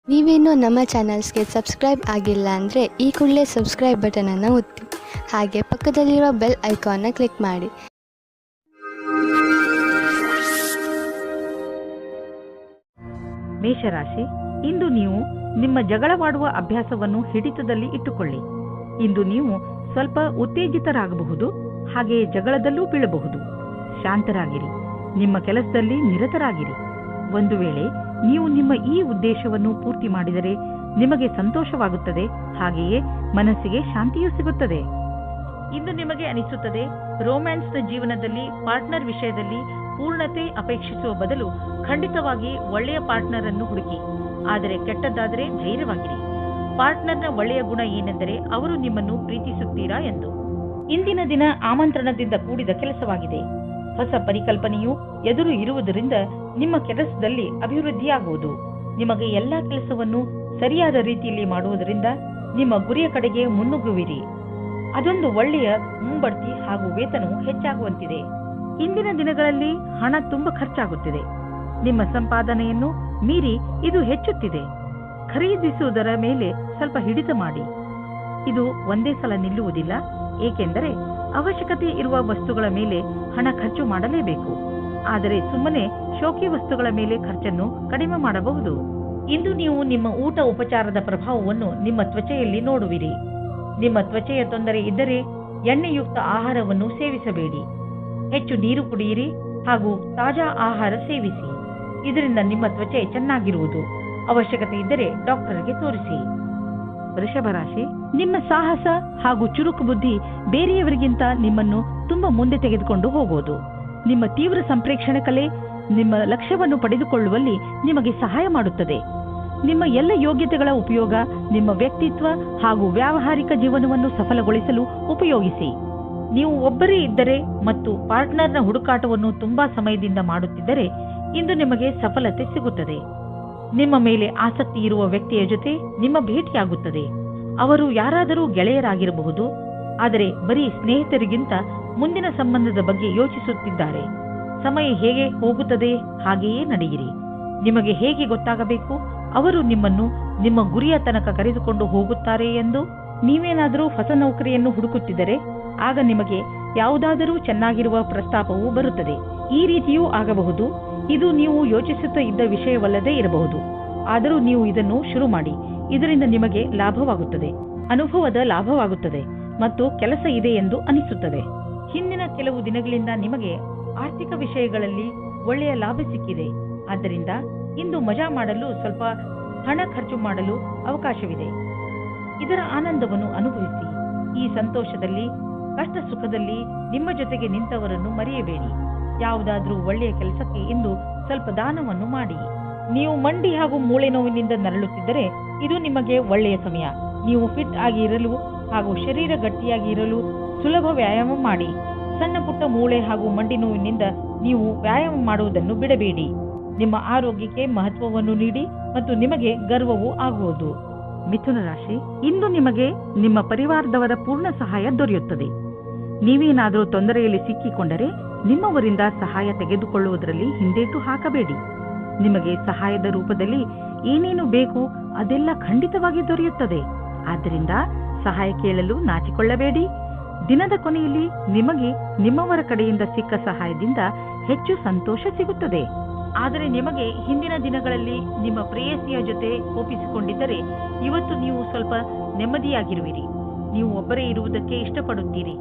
ನೀವೇನೂ ನಮ್ಮ ಚಾನಲ್ಸ್ಗೆ ಸಬ್ಸ್ಕ್ರೈಬ್ ಆಗಿಲ್ಲ ಅಂದರೆ ಈ ಕೂಡಲೇ ಸಬ್ಸ್ಕ್ರೈಬ್ ಬಟನನ್ನು ಒತ್ತಿ ಹಾಗೆ ಪಕ್ಕದಲ್ಲಿರುವ ಬೆಲ್ ಐಕಾನ್ನ ಕ್ಲಿಕ್ ಮಾಡಿ. ಮೇಷರಾಶಿ, ಇಂದು ನೀವು ನಿಮ್ಮ ಜಗಳವಾಡುವ ಅಭ್ಯಾಸವನ್ನು ಹಿಡಿತದಲ್ಲಿ ಇಟ್ಟುಕೊಳ್ಳಿ. ಇಂದು ನೀವು ಸ್ವಲ್ಪ ಉತ್ತೇಜಿತರಾಗಬಹುದು, ಹಾಗೆಯೇ ಜಗಳದಲ್ಲೂ ಬೀಳಬಹುದು. ಶಾಂತರಾಗಿರಿ, ನಿಮ್ಮ ಕೆಲಸದಲ್ಲಿ ನಿರತರಾಗಿರಿ. ಒಂದು ವೇಳೆ ನೀವು ನಿಮ್ಮ ಈ ಉದ್ದೇಶವನ್ನು ಪೂರ್ತಿ ಮಾಡಿದರೆ ನಿಮಗೆ ಸಂತೋಷವಾಗುತ್ತದೆ, ಹಾಗೆಯೇ ಮನಸ್ಸಿಗೆ ಶಾಂತಿಯೂ ಸಿಗುತ್ತದೆ. ಇಂದು ನಿಮಗೆ ಅನಿಸುತ್ತದೆ, ರೋಮ್ಯಾನ್ಸ್ನ ಜೀವನದಲ್ಲಿ ಪಾರ್ಟ್ನರ್ ವಿಷಯದಲ್ಲಿ ಪೂರ್ಣತೆ ಅಪೇಕ್ಷಿಸುವ ಬದಲು ಖಂಡಿತವಾಗಿ ಒಳ್ಳೆಯ ಪಾರ್ಟ್ನರ್ ಅನ್ನು ಹುಡುಕಿ. ಆದರೆ ಕೆಟ್ಟದ್ದಾದರೆ ಧೈರ್ಯವಾಗಿರಿ. ಪಾರ್ಟ್ನರ್ನ ಒಳ್ಳೆಯ ಗುಣ ಏನೆಂದರೆ ಅವರು ನಿಮ್ಮನ್ನು ಪ್ರೀತಿಸುತ್ತೀರಾ ಎಂದು. ಇಂದಿನ ದಿನ ಆಮಂತ್ರಣದಿಂದ ಕೂಡಿದ ಕೆಲಸವಾಗಿದೆ. ಹೊಸ ಪರಿಕಲ್ಪನೆಯು ಎದುರು ಇರುವುದರಿಂದ ನಿಮ್ಮ ಕೆಲಸದಲ್ಲಿ ಅಭಿವೃದ್ಧಿಯಾಗುವುದು. ನಿಮಗೆ ಎಲ್ಲಾ ಕೆಲಸವನ್ನು ಸರಿಯಾದ ರೀತಿಯಲ್ಲಿ ಮಾಡುವುದರಿಂದ ನಿಮ್ಮ ಗುರಿಯ ಕಡೆಗೆ ಮುನ್ನುಗ್ಗುವಿರಿ. ಅದೊಂದು ಒಳ್ಳೆಯ ಮುಂಬಡ್ತಿ ಹಾಗೂ ವೇತನವು ಹೆಚ್ಚಾಗುವಂತಿದೆ. ಇಂದಿನ ದಿನಗಳಲ್ಲಿ ಹಣ ತುಂಬಾ ಖರ್ಚಾಗುತ್ತಿದೆ. ನಿಮ್ಮ ಸಂಪಾದನೆಯನ್ನು ಮೀರಿ ಇದು ಹೆಚ್ಚುತ್ತಿದೆ. ಖರೀದಿಸುವುದರ ಮೇಲೆ ಸ್ವಲ್ಪ ಹಿಡಿತ ಮಾಡಿ. ಇದು ಒಂದೇ ಸಲ ನಿಲ್ಲುವುದಿಲ್ಲ, ಏಕೆಂದರೆ ಅವಶ್ಯಕತೆ ಇರುವ ವಸ್ತುಗಳ ಮೇಲೆ ಹಣ ಖರ್ಚು ಮಾಡಲೇಬೇಕು. ಆದರೆ ಸುಮ್ಮನೆ ಶೋಕಿ ವಸ್ತುಗಳ ಮೇಲೆ ಖರ್ಚನ್ನು ಕಡಿಮೆ ಮಾಡಬಹುದು. ಇಂದು ನೀವು ನಿಮ್ಮ ಊಟ ಉಪಚಾರದ ಪ್ರಭಾವವನ್ನು ನಿಮ್ಮ ತ್ವಚೆಯಲ್ಲಿ ನೋಡುವಿರಿ. ನಿಮ್ಮ ತ್ವಚೆಯ ತೊಂದರೆ ಇದ್ದರೆ ಎಣ್ಣೆಯುಕ್ತ ಆಹಾರವನ್ನು ಸೇವಿಸಬೇಡಿ. ಹೆಚ್ಚು ನೀರು ಕುಡಿಯಿರಿ ಹಾಗೂ ತಾಜಾ ಆಹಾರ ಸೇವಿಸಿ. ಇದರಿಂದ ನಿಮ್ಮ ತ್ವಚೆ ಚೆನ್ನಾಗಿರುವುದು. ಅವಶ್ಯಕತೆ ಇದ್ದರೆ ಡಾಕ್ಟರ್ಗೆ ತೋರಿಸಿ. ವೃಷಭ ರಾಶಿ, ನಿಮ್ಮ ಸಾಹಸ ಹಾಗೂ ಚುರುಕು ಬುದ್ಧಿ ಬೇರೆಯವರಿಗಿಂತ ನಿಮ್ಮನ್ನು ತುಂಬಾ ಮುಂದೆ ತೆಗೆದುಕೊಂಡು ಹೋಗುವುದು. ನಿಮ್ಮ ತೀವ್ರ ಸಂಪ್ರೇಕ್ಷಣೆ ಕಲೆ ನಿಮ್ಮ ಲಕ್ಷ್ಯವನ್ನು ಪಡೆದುಕೊಳ್ಳುವಲ್ಲಿ ನಿಮಗೆ ಸಹಾಯ ಮಾಡುತ್ತದೆ. ನಿಮ್ಮ ಎಲ್ಲ ಯೋಗ್ಯತೆಗಳ ಉಪಯೋಗ ನಿಮ್ಮ ವ್ಯಕ್ತಿತ್ವ ಹಾಗೂ ವ್ಯಾವಹಾರಿಕ ಜೀವನವನ್ನು ಸಫಲಗೊಳಿಸಲು ಉಪಯೋಗಿಸಿ. ನೀವು ಒಬ್ಬರೇ ಇದ್ದರೆ ಮತ್ತು ಪಾರ್ಟ್ನರ್ನ ಹುಡುಕಾಟವನ್ನು ತುಂಬಾ ಸಮಯದಿಂದ ಮಾಡುತ್ತಿದ್ದರೆ ಇಂದು ನಿಮಗೆ ಸಫಲತೆ ಸಿಗುತ್ತದೆ. ನಿಮ್ಮ ಮೇಲೆ ಆಸಕ್ತಿ ಇರುವ ವ್ಯಕ್ತಿಯ ಜೊತೆ ನಿಮ್ಮ ಭೇಟಿಯಾಗುತ್ತದೆ. ಅವರು ಯಾರಾದರೂ ಗೆಳೆಯರಾಗಿರಬಹುದು, ಆದರೆ ಬರೀ ಸ್ನೇಹಿತರಿಗಿಂತ ಮುಂದಿನ ಸಂಬಂಧದ ಬಗ್ಗೆ ಯೋಚಿಸುತ್ತಿದ್ದಾರೆ. ಸಮಯ ಹೇಗೆ ಹೋಗುತ್ತದೆ ಹಾಗೆಯೇ ನಡೆಯಿರಿ. ನಿಮಗೆ ಹೇಗೆ ಗೊತ್ತಾಗಬೇಕು ಅವರು ನಿಮ್ಮನ್ನು ನಿಮ್ಮ ಗುರಿಯ ತನಕ ಕರೆದುಕೊಂಡು ಹೋಗುತ್ತಾರೆ ಎಂದು. ನೀವೇನಾದರೂ ಹೊಸ ನೌಕರಿಯನ್ನು ಹುಡುಕುತ್ತಿದ್ದರೆ ಆಗ ನಿಮಗೆ ಯಾವುದಾದರೂ ಚೆನ್ನಾಗಿರುವ ಪ್ರಸ್ತಾಪವು ಬರುತ್ತದೆ. ಈ ರೀತಿಯೂ ಆಗಬಹುದು. ಇದು ನೀವು ಯೋಚಿಸುತ್ತಾ ಇದ್ದ ವಿಷಯವಲ್ಲದೇ ಇರಬಹುದು, ಆದರೂ ನೀವು ಇದನ್ನು ಶುರು ಮಾಡಿ. ಇದರಿಂದ ನಿಮಗೆ ಲಾಭವಾಗುತ್ತದೆ, ಅನುಭವದ ಲಾಭವಾಗುತ್ತದೆ ಮತ್ತು ಕೆಲಸ ಇದೆ ಎಂದು ಅನಿಸುತ್ತದೆ. ಹಿಂದಿನ ಕೆಲವು ದಿನಗಳಿಂದ ನಿಮಗೆ ಆರ್ಥಿಕ ವಿಷಯಗಳಲ್ಲಿ ಒಳ್ಳೆಯ ಲಾಭ ಸಿಕ್ಕಿದೆ. ಆದ್ದರಿಂದ ಇಂದು ಮಜಾ ಮಾಡಲು ಸ್ವಲ್ಪ ಹಣ ಖರ್ಚು ಮಾಡಲು ಅವಕಾಶವಿದೆ. ಇದರ ಆನಂದವನ್ನು ಅನುಭವಿಸಿ. ಈ ಸಂತೋಷದಲ್ಲಿ ಕಷ್ಟ ಸುಖದಲ್ಲಿ ನಿಮ್ಮ ಜೊತೆಗೆ ನಿಂತವರನ್ನು ಮರೆಯಬೇಡಿ. ಯಾವುದಾದ್ರೂ ಒಳ್ಳೆಯ ಕೆಲಸಕ್ಕೆ ಇಂದು ಸ್ವಲ್ಪ ದಾನವನ್ನು ಮಾಡಿ. ನೀವು ಮಂಡಿ ಹಾಗೂ ಮೂಳೆ ನೋವಿನಿಂದ ನರಳುತ್ತಿದ್ದರೆ ಇದು ನಿಮಗೆ ಒಳ್ಳೆಯ ಸಮಯ. ನೀವು ಫಿಟ್ ಆಗಿ ಇರಲು ಹಾಗೂ ಶರೀರ ಗಟ್ಟಿಯಾಗಿ ಇರಲು ಸುಲಭ ವ್ಯಾಯಾಮ ಮಾಡಿ. ಸಣ್ಣ ಪುಟ್ಟ ಮೂಳೆ ಹಾಗೂ ಮಂಡಿ ನೋವಿನಿಂದ ನೀವು ವ್ಯಾಯಾಮ ಮಾಡುವುದನ್ನು ಬಿಡಬೇಡಿ. ನಿಮ್ಮ ಆರೋಗ್ಯಕ್ಕೆ ಮಹತ್ವವನ್ನು ನೀಡಿ ಮತ್ತು ನಿಮಗೆ ಗರ್ವವೂ ಆಗುವುದು. ಮಿಥುನ ರಾಶಿ, ಇಂದು ನಿಮಗೆ ನಿಮ್ಮ ಪರಿವಾರದವರ ಪೂರ್ಣ ಸಹಾಯ ದೊರೆಯುತ್ತದೆ. ನೀವೇನಾದರೂ ತೊಂದರೆಯಲ್ಲಿ ಸಿಕ್ಕಿಕೊಂಡರೆ ನಿಮ್ಮವರಿಂದ ಸಹಾಯ ತೆಗೆದುಕೊಳ್ಳುವುದರಲ್ಲಿ ಹಿಂದೇಟು ಹಾಕಬೇಡಿ. ನಿಮಗೆ ಸಹಾಯದ ರೂಪದಲ್ಲಿ ಏನೇನು ಬೇಕು ಅದೆಲ್ಲ ಖಂಡಿತವಾಗಿ ದೊರೆಯುತ್ತದೆ. ಆದ್ದರಿಂದ ಸಹಾಯ ಕೇಳಲು ನಾಚಿಕೊಳ್ಳಬೇಡಿ. ದಿನದ ಕೊನೆಯಲ್ಲಿ ನಿಮಗೆ ನಿಮ್ಮವರ ಕಡೆಯಿಂದ ಸಿಕ್ಕ ಸಹಾಯದಿಂದ ಹೆಚ್ಚು ಸಂತೋಷ ಸಿಗುತ್ತದೆ. ಆದರೆ ನಿಮಗೆ ಹಿಂದಿನ ದಿನಗಳಲ್ಲಿ ನಿಮ್ಮ ಪ್ರೇಯಸಿಯ ಜೊತೆ ಕೋಪಿಸಿಕೊಂಡಿದ್ದರೆ ಇವತ್ತು ನೀವು ಸ್ವಲ್ಪ ನೆಮ್ಮದಿಯಾಗಿರುವಿರಿ. ನೀವು ಒಬ್ಬರೇ ಇರುವುದಕ್ಕೆ ಇಷ್ಟಪಡುತ್ತೀರಿ.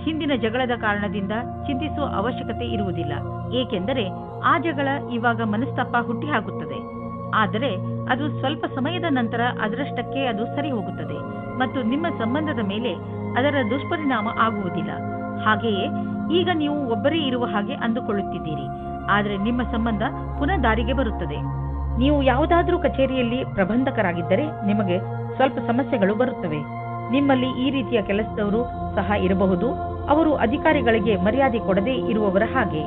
ಹಿಂದಿನ ಜಗಳದ ಕಾರಣದಿಂದ ಚಿಂತಿಸುವ ಅವಶ್ಯಕತೆ ಇರುವುದಿಲ್ಲ, ಏಕೆಂದರೆ ಆ ಜಗಳ ಇವಾಗ ಮನಸ್ತಾಪ ಹುಟ್ಟಿಹಾಕುತ್ತದೆ. ಆದರೆ ಅದು ಸ್ವಲ್ಪ ಸಮಯದ ನಂತರ ಅದರಷ್ಟಕ್ಕೆ ಅದು ಸರಿ ಹೋಗುತ್ತದೆ ಮತ್ತು ನಿಮ್ಮ ಸಂಬಂಧದ ಮೇಲೆ ಅದರ ದುಷ್ಪರಿಣಾಮ ಆಗುವುದಿಲ್ಲ. ಹಾಗೆಯೇ ಈಗ ನೀವು ಒಬ್ಬರೇ ಇರುವ ಹಾಗೆ ಅಂದುಕೊಳ್ಳುತ್ತಿದ್ದೀರಿ, ಆದರೆ ನಿಮ್ಮ ಸಂಬಂಧ ಪುನಃ ದಾರಿಗೆ ಬರುತ್ತದೆ. ನೀವು ಯಾವುದಾದ್ರೂ ಕಚೇರಿಯಲ್ಲಿ ಪ್ರಬಂಧಕರಾಗಿದ್ದರೆ ನಿಮಗೆ ಸ್ವಲ್ಪ ಸಮಸ್ಯೆಗಳು ಬರುತ್ತವೆ. ನಿಮ್ಮಲ್ಲಿ ಈ ರೀತಿಯ ಕೆಲಸದವರು ಸಹ ಇರಬಹುದು. ಅವರು ಅಧಿಕಾರಿಗಳಿಗೆ ಮರ್ಯಾದೆ ಕೊಡದೇ ಇರುವವರ ಹಾಗೆ.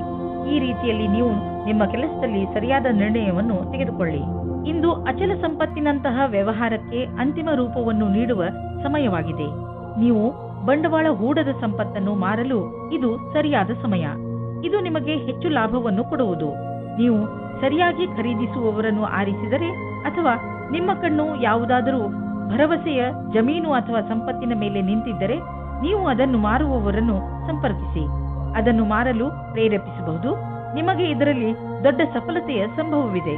ಈ ರೀತಿಯಲ್ಲಿ ನೀವು ನಿಮ್ಮ ಕೆಲಸದಲ್ಲಿ ಸರಿಯಾದ ನಿರ್ಣಯವನ್ನು ತೆಗೆದುಕೊಳ್ಳಿ. ಇಂದು ಅಚಲ ಸಂಪತ್ತಿನಂತಹ ವ್ಯವಹಾರಕ್ಕೆ ಅಂತಿಮ ರೂಪವನ್ನು ನೀಡುವ ಸಮಯವಾಗಿದೆ. ನೀವು ಬಂಡವಾಳ ಹೂಡದ ಸಂಪತ್ತನ್ನು ಮಾರಲು ಇದು ಸರಿಯಾದ ಸಮಯ. ಇದು ನಿಮಗೆ ಹೆಚ್ಚು ಲಾಭವನ್ನು ಕೊಡುವುದು. ನೀವು ಸರಿಯಾಗಿ ಖರೀದಿಸುವವರನ್ನು ಆರಿಸಿದರೆ ಅಥವಾ ನಿಮ್ಮ ಕಣ್ಣು ಯಾವುದಾದರೂ ಭರವಸೆಯ ಜಮೀನು ಅಥವಾ ಸಂಪತ್ತಿನ ಮೇಲೆ ನಿಂತಿದ್ದರೆ ನೀವು ಅದನ್ನು ಮಾರುವವರನ್ನು ಸಂಪರ್ಕಿಸಿ. ಅದನ್ನು ಮಾರಲು ಪ್ರೇರೇಪಿಸಬಹುದು. ನಿಮಗೆ ಇದರಲ್ಲಿ ದೊಡ್ಡ ಸಫಲತೆಯ ಸಂಭವವಿದೆ.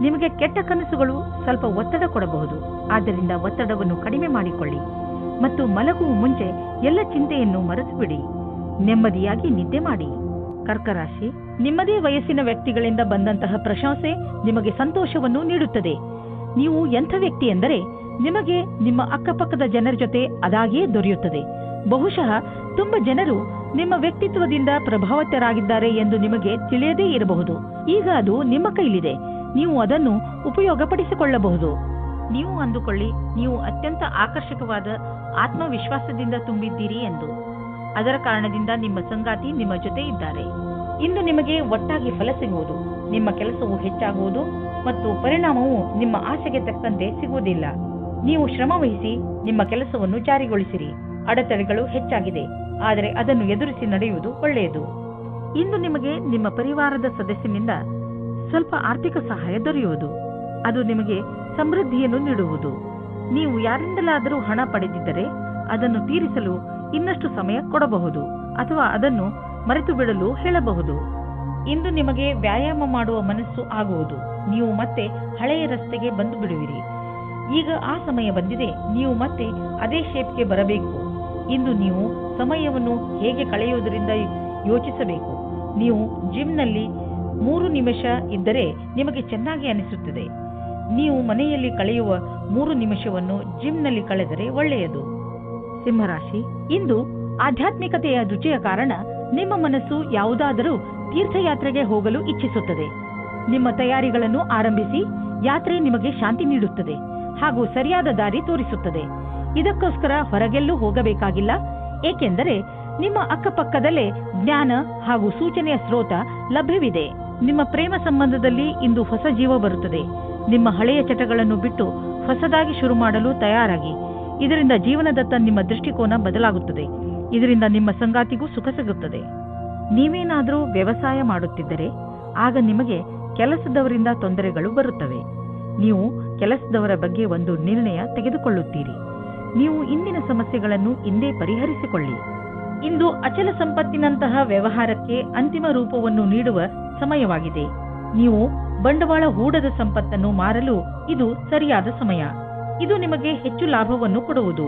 ನಿಮಗೆ ಕೆಟ್ಟ ಕನಸುಗಳು ಸ್ವಲ್ಪ ಒತ್ತಡ ಕೊಡಬಹುದು. ಆದ್ದರಿಂದ ಒತ್ತಡವನ್ನು ಕಡಿಮೆ ಮಾಡಿಕೊಳ್ಳಿ ಮತ್ತು ಮಲಗುವ ಮುಂಚೆ ಎಲ್ಲ ಚಿಂತೆಯನ್ನು ಮರೆತುಬಿಡಿ. ನೆಮ್ಮದಿಯಾಗಿ ನಿದ್ದೆ ಮಾಡಿ. ಕರ್ಕ ರಾಶಿ, ನಿಮ್ಮದೇ ವಯಸ್ಸಿನ ವ್ಯಕ್ತಿಗಳಿಂದ ಬಂದಂತಹ ಪ್ರಶಂಸೆ ನಿಮಗೆ ಸಂತೋಷವನ್ನು ನೀಡುತ್ತದೆ. ನೀವು ಎಂಥ ವ್ಯಕ್ತಿ ಎಂದರೆ ನಿಮಗೆ ನಿಮ್ಮ ಅಕ್ಕಪಕ್ಕದ ಜನರ ಜೊತೆ ಅದಾಗಿಯೇ ದೊರೆಯುತ್ತದೆ. ಬಹುಶಃ ತುಂಬ ಜನರು ನಿಮ್ಮ ವ್ಯಕ್ತಿತ್ವದಿಂದ ಪ್ರಭಾವಿತರಾಗಿದ್ದಾರೆ ಎಂದು ನಿಮಗೆ ತಿಳಿಯದೇ ಇರಬಹುದು. ಈಗ ಅದು ನಿಮ್ಮ ಕೈಲಿದೆ. ನೀವು ಅದನ್ನು ಉಪಯೋಗಪಡಿಸಿಕೊಳ್ಳಬಹುದು. ನೀವು ಅಂದುಕೊಳ್ಳಿ, ನೀವು ಅತ್ಯಂತ ಆಕರ್ಷಕವಾದ ಆತ್ಮವಿಶ್ವಾಸದಿಂದ ತುಂಬಿದ್ದೀರಿ ಎಂದು. ಅದರ ಕಾರಣದಿಂದ ನಿಮ್ಮ ಸಂಗಾತಿ ನಿಮ್ಮ ಜೊತೆ ಇದ್ದಾರೆ. ಇಂದು ನಿಮಗೆ ಒಟ್ಟಾಗಿ ಫಲ ಸಿಗುವುದು. ನಿಮ್ಮ ಕೆಲಸವು ಹೆಚ್ಚಾಗುವುದು ಮತ್ತು ಪರಿಣಾಮವು ನಿಮ್ಮ ಆಸೆಗೆ ತಕ್ಕಂತೆ ಸಿಗುವುದಿಲ್ಲ. ನೀವು ಶ್ರಮವಹಿಸಿ ನಿಮ್ಮ ಕೆಲಸವನ್ನು ಜಾರಿಗೊಳಿಸಿರಿ. ಅಡೆತಡೆಗಳು ಹೆಚ್ಚಾಗಿದೆ, ಆದರೆ ಅದನ್ನು ಎದುರಿಸಿ ನಡೆಯುವುದು ಒಳ್ಳೆಯದು. ಇಂದು ನಿಮಗೆ ನಿಮ್ಮ ಪರಿವಾರದ ಸದಸ್ಯನಿಂದ ಸ್ವಲ್ಪ ಆರ್ಥಿಕ ಸಹಾಯ ದೊರೆಯುವುದು. ಅದು ನಿಮಗೆ ಸಮೃದ್ಧಿಯನ್ನು ನೀಡುವುದು. ನೀವು ಯಾರಿಂದಲಾದರೂ ಹಣ ಪಡೆದಿದ್ದರೆ ಅದನ್ನು ತೀರಿಸಲು ಇನ್ನಷ್ಟು ಸಮಯ ಕೊಡಬಹುದು ಅಥವಾ ಅದನ್ನು ಮರೆತು ಬಿಡಲು ಹೇಳಬಹುದು. ಇಂದು ನಿಮಗೆ ವ್ಯಾಯಾಮ ಮಾಡುವ ಮನಸ್ಸು ಆಗುವುದು. ನೀವು ಮತ್ತೆ ಹಳೆಯ ರಸ್ತೆಗೆ ಬಂದು ಬಿಡುವಿರಿ. ಈಗ ಆ ಸಮಯ ಬಂದಿದೆ. ನೀವು ಮತ್ತೆ ಅದೇ ಶೇಪ್ಗೆ ಬರಬೇಕು. ಇಂದು ನೀವು ಸಮಯವನ್ನು ಹೇಗೆ ಕಳೆಯುವುದರಿಂದ ಯೋಚಿಸಬೇಕು. ನೀವು ಜಿಮ್ನಲ್ಲಿ 3 ನಿಮಿಷ ಇದ್ದರೆ ನಿಮಗೆ ಚೆನ್ನಾಗಿ ಅನಿಸುತ್ತದೆ. ನೀವು ಮನೆಯಲ್ಲಿ ಕಳೆಯುವ 3 ನಿಮಿಷವನ್ನು ಜಿಮ್ನಲ್ಲಿ ಕಳೆದರೆ ಒಳ್ಳೆಯದು. ಸಿಂಹರಾಶಿ, ಇಂದು ಆಧ್ಯಾತ್ಮಿಕತೆಯ ರುಚಿಯ ಕಾರಣ ನಿಮ್ಮ ಮನಸ್ಸು ಯಾವುದಾದರೂ ತೀರ್ಥಯಾತ್ರೆಗೆ ಹೋಗಲು ಇಚ್ಛಿಸುತ್ತದೆ. ನಿಮ್ಮ ತಯಾರಿಗಳನ್ನು ಆರಂಭಿಸಿ. ಯಾತ್ರೆ ನಿಮಗೆ ಶಾಂತಿ ನೀಡುತ್ತದೆ ಹಾಗೂ ಸರಿಯಾದ ದಾರಿ ತೋರಿಸುತ್ತದೆ. ಇದಕ್ಕೋಸ್ಕರ ಹೊರಗೆಲ್ಲೂ ಹೋಗಬೇಕಾಗಿಲ್ಲ, ಏಕೆಂದರೆ ನಿಮ್ಮ ಅಕ್ಕಪಕ್ಕದಲ್ಲೇ ಜ್ಞಾನ ಹಾಗೂ ಸೂಚನೆಯ ಸ್ರೋತ ಲಭ್ಯವಿದೆ. ನಿಮ್ಮ ಪ್ರೇಮ ಸಂಬಂಧದಲ್ಲಿ ಇಂದು ಹೊಸ ಜೀವ ಬರುತ್ತದೆ. ನಿಮ್ಮ ಹಳೆಯ ಚಟಗಳನ್ನು ಬಿಟ್ಟು ಹೊಸದಾಗಿ ಶುರು ಮಾಡಲು ತಯಾರಾಗಿ. ಇದರಿಂದ ಜೀವನದತ್ತ ನಿಮ್ಮ ದೃಷ್ಟಿಕೋನ ಬದಲಾಗುತ್ತದೆ. ಇದರಿಂದ ನಿಮ್ಮ ಸಂಗಾತಿಗೂ ಸುಖ ಸಿಗುತ್ತದೆ. ನೀವೇನಾದರೂ ವ್ಯವಸಾಯ ಮಾಡುತ್ತಿದ್ದರೆ ಆಗ ನಿಮಗೆ ಕೆಲಸದವರಿಂದ ತೊಂದರೆಗಳು ಬರುತ್ತವೆ. ನೀವು ಕೆಲಸದವರ ಬಗ್ಗೆ ಒಂದು ನಿರ್ಣಯ ತೆಗೆದುಕೊಳ್ಳುತ್ತೀರಿ. ನೀವು ಇಂದಿನ ಸಮಸ್ಯೆಗಳನ್ನು ಇಂದೇ ಪರಿಹರಿಸಿಕೊಳ್ಳಿ. ಇಂದು ಅಚಲ ಸಂಪತ್ತಿನಂತಹ ವ್ಯವಹಾರಕ್ಕೆ ಅಂತಿಮ ರೂಪವನ್ನು ನೀಡುವ ಸಮಯವಾಗಿದೆ. ನೀವು ಬಂಡವಾಳ ಹೂಡದ ಸಂಪತ್ತನ್ನು ಮಾರಲು ಇದು ಸರಿಯಾದ ಸಮಯ. ಇದು ನಿಮಗೆ ಹೆಚ್ಚು ಲಾಭವನ್ನು ಕೊಡುವುದು.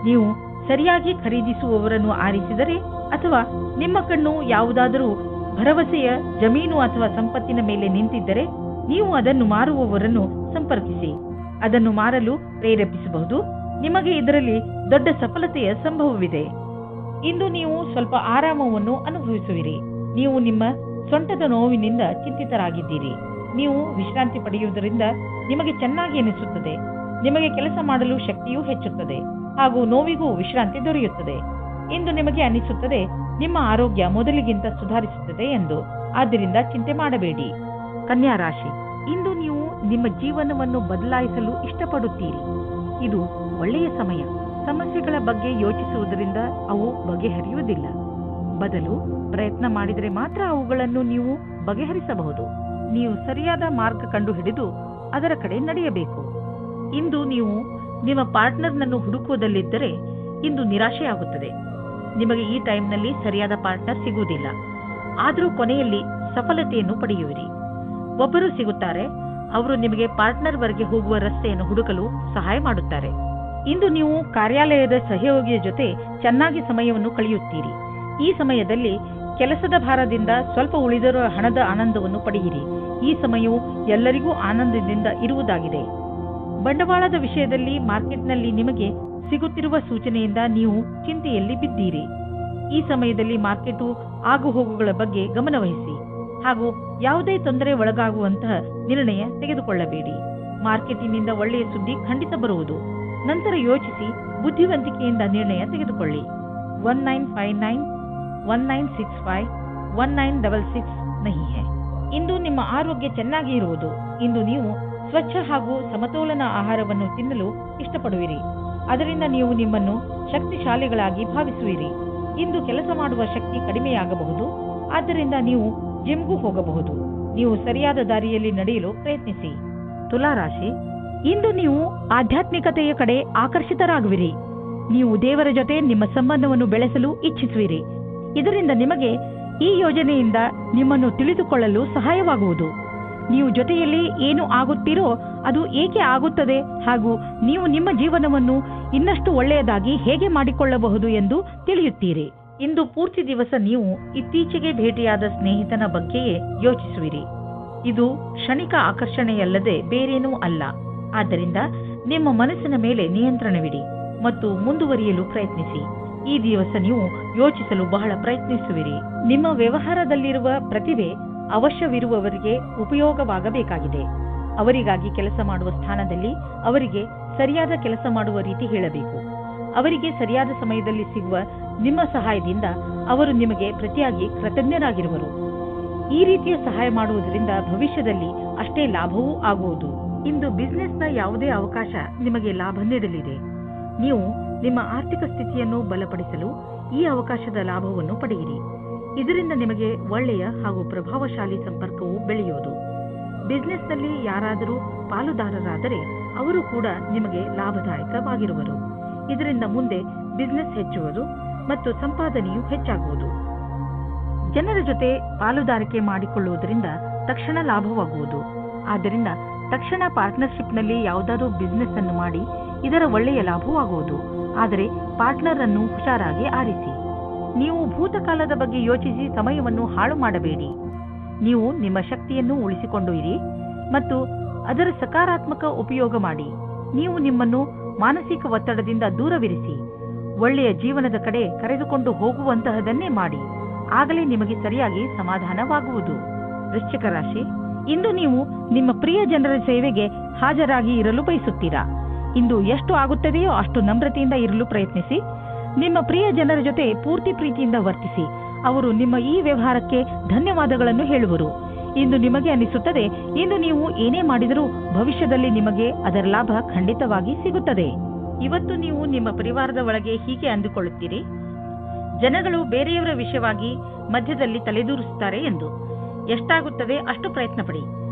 ನೀವು ಸರಿಯಾಗಿ ಖರೀದಿಸುವವರನ್ನು ಆರಿಸಿದರೆ ಅಥವಾ ನಿಮ್ಮ ಕಣ್ಣು ಯಾವುದಾದರೂ ಭರವಸೆಯ ಜಮೀನು ಅಥವಾ ಸಂಪತ್ತಿನ ಮೇಲೆ ನಿಂತಿದ್ದರೆ ನೀವು ಅದನ್ನು ಮಾರುವವರನ್ನು ಸಂಪರ್ಕಿಸಿ. ಅದನ್ನು ಮಾರಲು ಪ್ರೇರೇಪಿಸಬಹುದು. ನಿಮಗೆ ಇದರಲ್ಲಿ ದೊಡ್ಡ ಸಫಲತೆಯ ಸಂಭವವಿದೆ. ಇಂದು ನೀವು ಸ್ವಲ್ಪ ಆರಾಮವನ್ನು ಅನುಭವಿಸುವಿರಿ. ನೀವು ನಿಮ್ಮ ಸೊಂಟದ ನೋವಿನಿಂದ ಚಿಂತಿತರಾಗಿದ್ದೀರಿ. ನೀವು ವಿಶ್ರಾಂತಿ ಪಡೆಯುವುದರಿಂದ ನಿಮಗೆ ಚೆನ್ನಾಗಿ ಅನಿಸುತ್ತದೆ. ನಿಮಗೆ ಕೆಲಸ ಮಾಡಲು ಶಕ್ತಿಯೂ ಹೆಚ್ಚುತ್ತದೆ ಹಾಗೂ ನೋವಿಗೂ ವಿಶ್ರಾಂತಿ ದೊರೆಯುತ್ತದೆ. ಇಂದು ನಿಮಗೆ ಅನಿಸುತ್ತದೆ ನಿಮ್ಮ ಆರೋಗ್ಯ ಮೊದಲಿಗಿಂತ ಸುಧಾರಿಸುತ್ತದೆ ಎಂದು. ಆದ್ದರಿಂದ ಚಿಂತೆ ಮಾಡಬೇಡಿ. ಕನ್ಯಾ ರಾಶಿ, ಇಂದು ನೀವು ನಿಮ್ಮ ಜೀವನವನ್ನು ಬದಲಾಯಿಸಲು ಇಷ್ಟಪಡುತ್ತೀರಿ. ಇದು ಒಳ್ಳೆಯ ಸಮಯ. ಸಮಸ್ಯೆಗಳ ಬಗ್ಗೆ ಯೋಚಿಸುವುದರಿಂದ ಅವು ಬಗೆಹರಿಯುವುದಿಲ್ಲ. ಬದಲು ಪ್ರಯತ್ನ ಮಾಡಿದರೆ ಮಾತ್ರ ಅವುಗಳನ್ನು ನೀವು ಬಗೆಹರಿಸಬಹುದು. ನೀವು ಸರಿಯಾದ ಮಾರ್ಗ ಕಂಡುಹಿಡಿದು ಅದರ ಕಡೆ ನಡೆಯಬೇಕು. ಇಂದು ನೀವು ನಿಮ್ಮ ಪಾರ್ಟ್ನರ್ನನ್ನು ಹುಡುಕುವುದಲ್ಲಿದ್ದರೆ ಇಂದು ನಿರಾಶೆಯಾಗುತ್ತದೆ. ನಿಮಗೆ ಈ ಟೈಮ್ನಲ್ಲಿ ಸರಿಯಾದ ಪಾರ್ಟ್ನರ್ ಸಿಗುವುದಿಲ್ಲ. ಆದರೂ ಕೊನೆಯಲ್ಲಿ ಸಫಲತೆಯನ್ನು ಪಡೆಯುವಿರಿ. ಒಬ್ಬರು ಸಿಗುತ್ತಾರೆ. ಅವರು ನಿಮಗೆ ಪಾರ್ಟ್ನರ್ವರೆಗೆ ಹೋಗುವ ರಸ್ತೆಯನ್ನು ಹುಡುಕಲು ಸಹಾಯ ಮಾಡುತ್ತಾರೆ. ಇಂದು ನೀವು ಕಾರ್ಯಾಲಯದ ಸಹಯೋಗಿಯ ಜೊತೆ ಚೆನ್ನಾಗಿ ಸಮಯವನ್ನು ಕಳೆಯುತ್ತೀರಿ. ಈ ಸಮಯದಲ್ಲಿ ಕೆಲಸದ ಭಾರದಿಂದ ಸ್ವಲ್ಪ ಉಳಿದಿರುವ ಹಣದ ಆನಂದವನ್ನು ಪಡೆಯಿರಿ. ಈ ಸಮಯವು ಎಲ್ಲರಿಗೂ ಆನಂದದಿಂದ ಇರುವುದಾಗಿದೆ. ಬಂಡವಾಳದ ವಿಷಯದಲ್ಲಿ ಮಾರ್ಕೆಟ್ನಲ್ಲಿ ನಿಮಗೆ ಸಿಗುತ್ತಿರುವ ಸೂಚನೆಯಿಂದ ನೀವು ಚಿಂತೆಯಲ್ಲಿ ಬಿದ್ದೀರಿ. ಈ ಸಮಯದಲ್ಲಿ ಮಾರ್ಕೆಟು ಆಗುಹೋಗುಗಳ ಬಗ್ಗೆ ಗಮನವಹಿಸಿ ಹಾಗೂ ಯಾವುದೇ ತೊಂದರೆ ಒಳಗಾಗುವಂತಹ ನಿರ್ಣಯ ತೆಗೆದುಕೊಳ್ಳಬೇಡಿ. ಮಾರ್ಕೆಟಿನಿಂದ ಒಳ್ಳೆಯ ಸುದ್ದಿ ಖಂಡಿತ ಬರುವುದು. ನಂತರ ಯೋಚಿಸಿ ಬುದ್ಧಿವಂತಿಕೆಯಿಂದ ನಿರ್ಣಯ ತೆಗೆದುಕೊಳ್ಳಿ. 1959 1965 1966 नहीं है. ಇಂದು ನಿಮ್ಮ ಆರೋಗ್ಯ ಚೆನ್ನಾಗಿ ಇರುವುದು. ಇಂದು ನೀವು ಸ್ವಚ್ಛ ಹಾಗೂ ಸಮತೋಲನ ಆಹಾರವನ್ನು ತಿನ್ನಲು ಇಷ್ಟಪಡುವಿರಿ. ಅದರಿಂದ ನೀವು ನಿಮ್ಮನ್ನು ಶಕ್ತಿಶಾಲಿಗಳಾಗಿ ಭಾವಿಸುವಿರಿ. ಇಂದು ಕೆಲಸ ಮಾಡುವ ಶಕ್ತಿ ಕಡಿಮೆಯಾಗಬಹುದು. ಆದ್ದರಿಂದ ನೀವು ಜಿಮ್ಗೂ ಹೋಗಬಹುದು. ನೀವು ಸರಿಯಾದ ದಾರಿಯಲ್ಲಿ ನಡೆಯಲು ಪ್ರಯತ್ನಿಸಿ. ತುಲಾ ರಾಶಿ, ಇಂದು ನೀವು ಆಧ್ಯಾತ್ಮಿಕತೆಯ ಕಡೆ ಆಕರ್ಷಿತರಾಗುವಿರಿ. ನೀವು ದೇವರ ಜೊತೆ ನಿಮ್ಮ ಸಂಬಂಧವನ್ನು ಬೆಳೆಸಲು ಇಚ್ಛಿಸುವಿರಿ. ಇದರಿಂದ ನಿಮಗೆ ಈ ಯೋಜನೆಯಿಂದ ನಿಮ್ಮನ್ನು ತಿಳಿದುಕೊಳ್ಳಲು ಸಹಾಯವಾಗುವುದು. ನೀವು ಜೊತೆಯಲ್ಲಿ ಏನು ಆಗುತ್ತೀರೋ ಅದು ಏಕೆ ಆಗುತ್ತದೆ ಹಾಗೂ ನೀವು ನಿಮ್ಮ ಜೀವನವನ್ನು ಇನ್ನಷ್ಟು ಒಳ್ಳೆಯದಾಗಿ ಹೇಗೆ ಮಾಡಿಕೊಳ್ಳಬಹುದು ಎಂದು ತಿಳಿಯುತ್ತೀರಿ. ಇಂದು ಪೂರ್ತಿ ದಿವಸ ನೀವು ಇತ್ತೀಚೆಗೆ ಭೇಟಿಯಾದ ಸ್ನೇಹಿತನ ಬಗ್ಗೆಯೇ ಯೋಚಿಸುವಿರಿ. ಇದು ಕ್ಷಣಿಕ ಆಕರ್ಷಣೆಯಲ್ಲದೆ ಬೇರೇನೂ ಅಲ್ಲ. ಆದ್ದರಿಂದ ನಿಮ್ಮ ಮನಸ್ಸಿನ ಮೇಲೆ ನಿಯಂತ್ರಣವಿಡಿ ಮತ್ತು ಮುಂದುವರಿಯಲು ಪ್ರಯತ್ನಿಸಿ. ಈ ದಿವಸ ನೀವು ಯೋಚಿಸಲು ಬಹಳ ಪ್ರಯತ್ನಿಸುವಿರಿ. ನಿಮ್ಮ ವ್ಯವಹಾರದಲ್ಲಿರುವ ಪ್ರತಿಭೆ ಅವಶ್ಯವಿರುವವರಿಗೆ ಉಪಯೋಗವಾಗಬೇಕಾಗಿದೆ. ಅವರಿಗಾಗಿ ಕೆಲಸ ಮಾಡುವ ಸ್ಥಾನದಲ್ಲಿ ಅವರಿಗೆ ಸರಿಯಾದ ಕೆಲಸ ಮಾಡುವ ರೀತಿ ಹೇಳಬೇಕು. ಅವರಿಗೆ ಸರಿಯಾದ ಸಮಯದಲ್ಲಿ ಸಿಗುವ ನಿಮ್ಮ ಸಹಾಯದಿಂದ ಅವರು ನಿಮಗೆ ಪ್ರತಿಯಾಗಿ ಕೃತಜ್ಞರಾಗಿರುವರು. ಈ ರೀತಿಯ ಸಹಾಯ ಮಾಡುವುದರಿಂದ ಭವಿಷ್ಯದಲ್ಲಿ ಅಷ್ಟೇ ಲಾಭವೂ ಆಗುವುದು. ಇಂದು ಬಿಸಿನೆಸ್ನ ಯಾವುದೇ ಅವಕಾಶ ನಿಮಗೆ ಲಾಭ ನೀಡಲಿದೆ. ನೀವು ನಿಮ್ಮ ಆರ್ಥಿಕ ಸ್ಥಿತಿಯನ್ನು ಬಲಪಡಿಸಲು ಈ ಅವಕಾಶದ ಲಾಭವನ್ನು ಪಡೆಯಿರಿ. ಇದರಿಂದ ನಿಮಗೆ ಒಳ್ಳೆಯ ಹಾಗೂ ಪ್ರಭಾವಶಾಲಿ ಸಂಪರ್ಕವು ಬೆಳೆಯುವುದು. ಬಿಸಿನೆಸ್ನಲ್ಲಿ ಯಾರಾದರೂ ಪಾಲುದಾರರಾದರೆ ಅವರು ಕೂಡ ನಿಮಗೆ ಲಾಭದಾಯಕವಾಗಿರುವರು. ಇದರಿಂದ ಮುಂದೆ ಬಿಸಿನೆಸ್ ಹೆಚ್ಚುವುದು ಮತ್ತು ಸಂಪಾದನೆಯು ಹೆಚ್ಚಾಗುವುದು. ಜನರ ಜೊತೆ ಪಾಲುದಾರಿಕೆ ಮಾಡಿಕೊಳ್ಳುವುದರಿಂದ ತಕ್ಷಣ ಲಾಭವಾಗುವುದು. ಆದ್ದರಿಂದ ತಕ್ಷಣ ಪಾರ್ಟ್ನರ್ಶಿಪ್ನಲ್ಲಿ ಯಾವುದಾದರೂ ಬಿಸಿನೆಸ್ ಅನ್ನು ಮಾಡಿ ಇದರ ಒಳ್ಳೆಯ ಲಾಭವಾಗುವುದು. ಆದರೆ ಪಾರ್ಟ್ನರ್ ಅನ್ನು ಹುಷಾರಾಗಿ ಆರಿಸಿ. ನೀವು ಭೂತಕಾಲದ ಬಗ್ಗೆ ಯೋಚಿಸಿ ಸಮಯವನ್ನು ಹಾಳು ಮಾಡಬೇಡಿ. ನೀವು ನಿಮ್ಮ ಶಕ್ತಿಯನ್ನು ಉಳಿಸಿಕೊಂಡು ಇರಿ ಮತ್ತು ಅದರ ಸಕಾರಾತ್ಮಕ ಉಪಯೋಗ ಮಾಡಿ. ನೀವು ನಿಮ್ಮನ್ನು ಮಾನಸಿಕ ಒತ್ತಡದಿಂದ ದೂರವಿರಿಸಿ. ಒಳ್ಳೆಯ ಜೀವನದ ಕಡೆ ಕರೆದುಕೊಂಡು ಹೋಗುವಂತಹದನ್ನೇ ಮಾಡಿ. ಆಗಲೇ ನಿಮಗೆ ಸರಿಯಾಗಿ ಸಮಾಧಾನವಾಗುವುದು. ವೃಶ್ಚಿಕ ರಾಶಿ, ಇಂದು ನೀವು ನಿಮ್ಮ ಪ್ರಿಯ ಜನರ ಸೇವೆಗೆ ಹಾಜರಾಗಿ ಇರಲು ಬಯಸುತ್ತೀರಾ. ಇಂದು ಎಷ್ಟು ಆಗುತ್ತದೆಯೋ ಅಷ್ಟು ನಮ್ರತೆಯಿಂದ ಇರಲು ಪ್ರಯತ್ನಿಸಿ. ನಿಮ್ಮ ಪ್ರಿಯ ಜನರ ಜೊತೆ ಪೂರ್ತಿ ಪ್ರೀತಿಯಿಂದ ವರ್ತಿಸಿ. ಅವರು ನಿಮ್ಮ ಈ ವ್ಯವಹಾರಕ್ಕೆ ಧನ್ಯವಾದಗಳನ್ನು ಹೇಳುವರು. ಇಂದು ನಿಮಗೆ ಅನಿಸುತ್ತದೆ ಇಂದು ನೀವು ಏನೇ ಮಾಡಿದರೂ ಭವಿಷ್ಯದಲ್ಲಿ ನಿಮಗೆ ಅದರ ಲಾಭ ಖಂಡಿತವಾಗಿ ಸಿಗುತ್ತದೆ. ಇವತ್ತು ನೀವು ನಿಮ್ಮ ಪರಿವಾರದ ಒಳಗೆ ಹೀಗೆ ಅಂದುಕೊಳ್ಳುತ್ತೀರಿ, ಜನಗಳು ಬೇರೆಯವರ ವಿಷಯವಾಗಿ ಮಧ್ಯದಲ್ಲಿ ತಲೆದೂರಿಸುತ್ತಾರೆ ಎಂದು. ಎಷ್ಟಾಗುತ್ತದೆ ಅಷ್ಟು ಪ್ರಯತ್ನ ಪಡಿ.